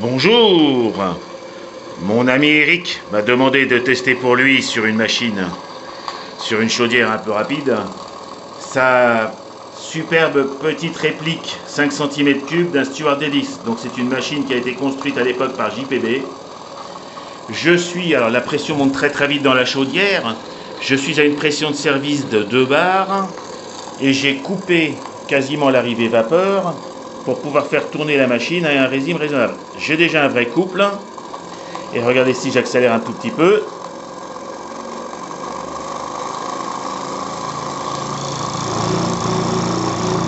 Bonjour. Mon ami Eric m'a demandé de tester pour lui sur une machine, sur une chaudière un peu rapide, sa superbe petite réplique 5 cm3 d'un Stewart Ellis. Donc c'est une machine qui a été construite à l'époque par JPB. Alors la pression monte très très vite dans la chaudière. Je suis à une pression de service de 2 bars et j'ai coupé quasiment l'arrivée vapeur pour pouvoir faire tourner la machine à un régime raisonnable. J'ai déjà un vrai couple. Et regardez si j'accélère un tout petit peu.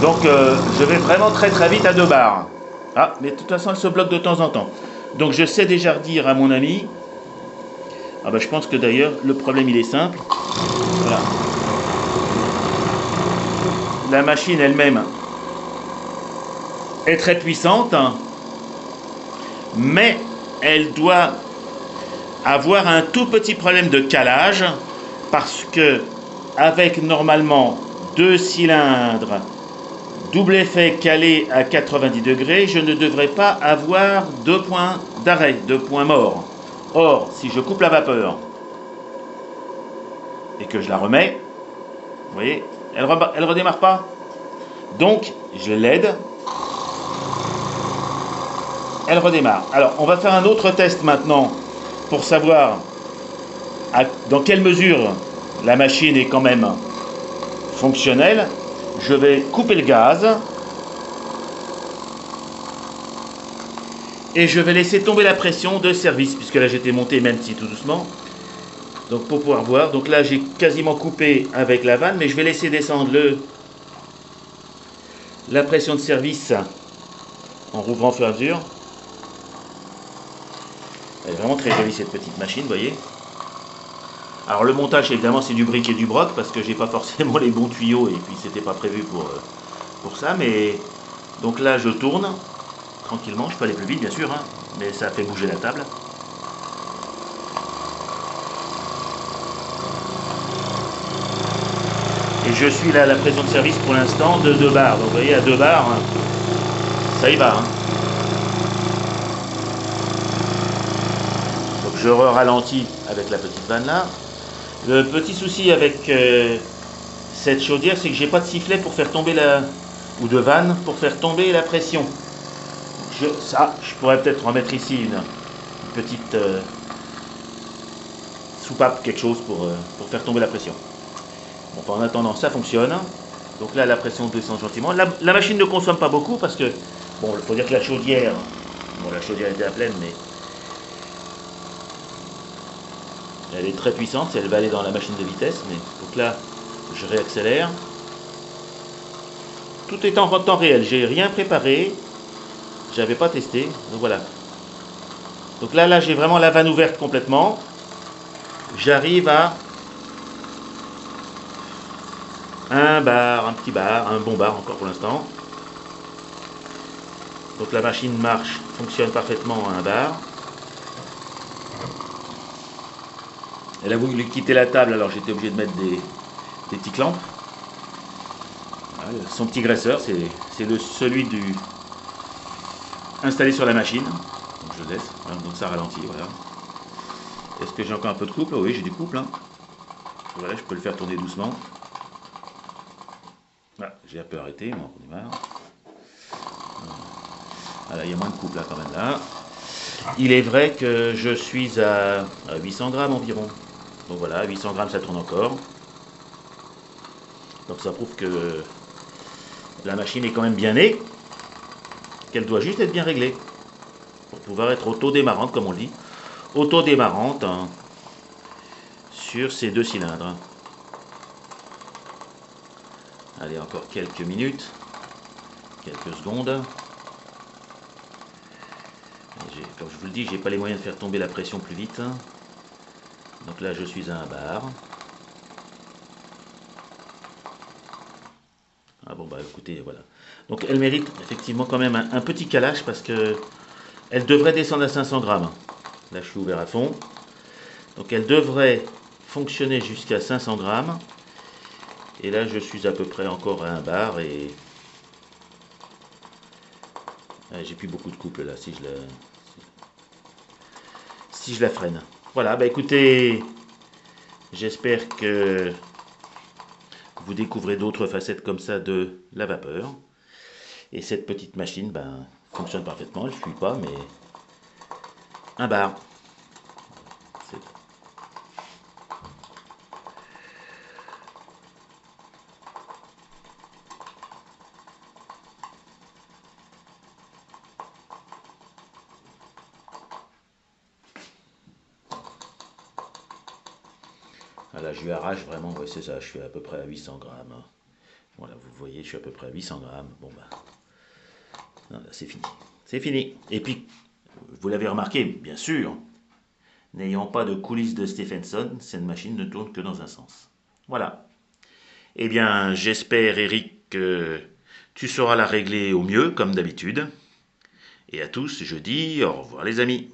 Donc je vais vraiment très très vite à 2 bars. Ah, mais de toute façon elle se bloque de temps en temps. Donc je sais déjà redire à mon ami. Ah bah je pense que d'ailleurs le problème il est simple. Voilà. La machine elle-même est très puissante, mais elle doit avoir un tout petit problème de calage parce que avec normalement 2 cylindres double effet calé à 90 degrés, je ne devrais pas avoir 2 points d'arrêt, 2 points morts. Or, si je coupe la vapeur et que je la remets, vous voyez, elle redémarre pas. Donc, je l'aide, elle redémarre. Alors, on va faire un autre test maintenant pour savoir dans quelle mesure la machine est quand même fonctionnelle. Je vais couper le gaz et je vais laisser tomber la pression de service, puisque là j'étais monté même si tout doucement. Donc pour pouvoir voir, donc là j'ai quasiment coupé avec la vanne, mais je vais laisser descendre la pression de service en rouvrant au fur et à mesure. Elle est vraiment très jolie cette petite machine, vous voyez. Alors le montage évidemment c'est du brick et du broc, parce que j'ai pas forcément les bons tuyaux, et puis c'était pas prévu pour ça, mais donc là je tourne tranquillement, je peux aller plus vite bien sûr, hein, mais ça fait bouger la table. Et je suis là à la pression de service pour l'instant de 2 bars. Donc vous voyez à 2 bars, ça y va. Hein. Donc je ralentis avec la petite vanne là. Le petit souci avec cette chaudière, c'est que j'ai pas de sifflet pour faire tomber ou de vanne pour faire tomber la pression. Je pourrais peut-être remettre ici une petite soupape, quelque chose pour faire tomber la pression. Bon, en attendant, ça fonctionne. Donc là, la pression descend gentiment. La machine ne consomme pas beaucoup parce que, bon, il faut dire que la chaudière était à pleine, mais elle est très puissante. Elle va aller dans la machine de vitesse. Mais donc là, je réaccélère. Tout est en temps réel. J'ai rien préparé. J'avais pas testé. Donc voilà. Donc là, j'ai vraiment la vanne ouverte complètement. J'arrive à un bar, un petit bar, un bon bar encore pour l'instant. Donc la machine marche, fonctionne parfaitement à un bar. Elle a voulu quitter la table, alors j'étais obligé de mettre des petites lampes. Voilà, son petit graisseur, c'est celui installé sur la machine. Donc je laisse, voilà, donc ça ralentit. Voilà. Est-ce que j'ai encore un peu de couple? Oui, j'ai du couple. Hein. Voilà, je peux le faire tourner doucement. Voilà, j'ai un peu arrêté, mais on démarre. Voilà, il y a moins de couple là quand même là. Il est vrai que je suis à 800 grammes environ. Donc voilà, 800 grammes ça tourne encore. Donc ça prouve que la machine est quand même bien née, qu'elle doit juste être bien réglée pour pouvoir être auto-démarrante comme on le dit. Auto-démarrante hein, sur ces 2 cylindres. Allez, encore quelques minutes, quelques secondes. Comme je vous le dis, j'ai pas les moyens de faire tomber la pression plus vite. Donc là, je suis à un bar. Ah bon, bah écoutez, voilà. Donc elle mérite effectivement quand même un petit calage parce que elle devrait descendre à 500 grammes. Là, je suis ouvert à fond. Donc elle devrait fonctionner jusqu'à 500 grammes. Et là, je suis à peu près encore à un bar et j'ai plus beaucoup de couple là. Si je si je la freine. Voilà, bah écoutez, j'espère que vous découvrez d'autres facettes comme ça de la vapeur. Et cette petite machine ben, fonctionne parfaitement, elle ne fuit pas, mais un bar. Voilà, je lui arrache vraiment, ouais, c'est ça, je suis à peu près à 800 grammes. Voilà, vous voyez, je suis à peu près à 800 grammes. Bon, ben, c'est fini. C'est fini. Et puis, vous l'avez remarqué, bien sûr, n'ayant pas de coulisses de Stephenson, cette machine ne tourne que dans un sens. Voilà. Eh bien, j'espère, Eric, que tu sauras la régler au mieux, comme d'habitude. Et à tous, je dis au revoir les amis.